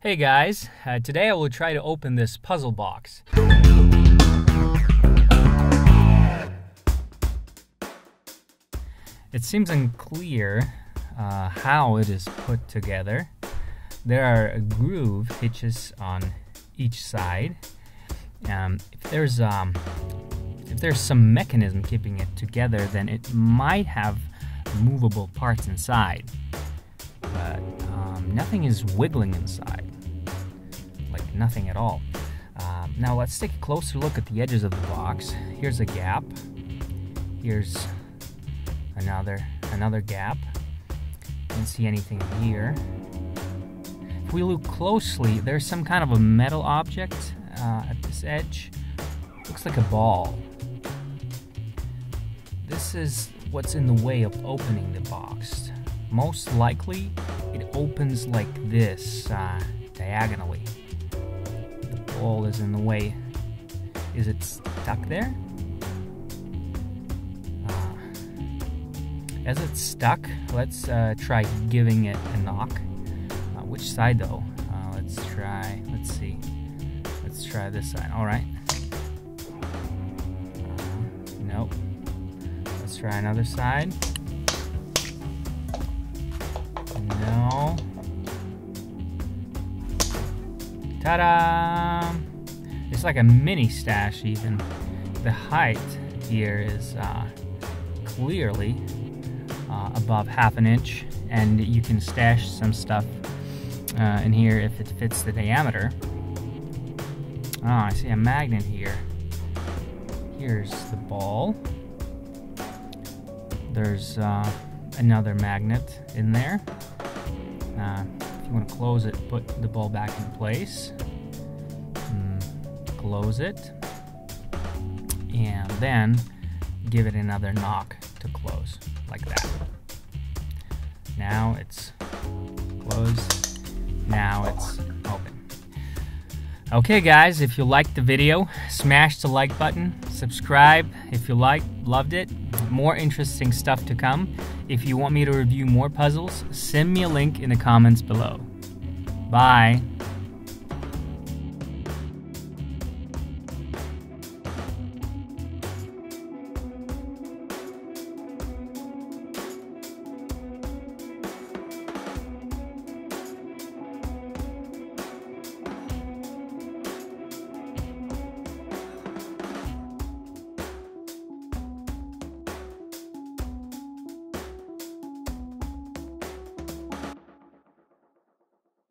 Hey guys, today I will try to open this puzzle box. It seems unclear how it is put together. There are groove hitches on each side. If there's some mechanism keeping it together, then it might have movable parts inside. But nothing is wiggling inside. Like nothing at all. Now let's take a closer look at the edges of the box. Here's a gap. Here's another gap. Don't see anything here. If we look closely, there's some kind of a metal object at this edge. Looks like a ball. This is what's in the way of opening the box. Most likely, it opens like this, diagonally. The ball is in the way. Is it stuck there? As it's stuck, let's try giving it a knock. Which side though? Let's see. Let's try this side. All right. Nope. Let's try another side. No. Ta-da! It's like a mini stash even. The height here is clearly above ½ an inch, and you can stash some stuff in here if it fits the diameter. Oh, I see a magnet here. Here's the ball. There's another magnet in there. If you want to close it, put the ball back in place. Close it. And then give it another knock to close, like that. Now it's closed. Now it's open. Okay guys, if you liked the video, smash the like button, subscribe if you loved it. More interesting stuff to come. If you want me to review more puzzles, send me a link in the comments below. Bye.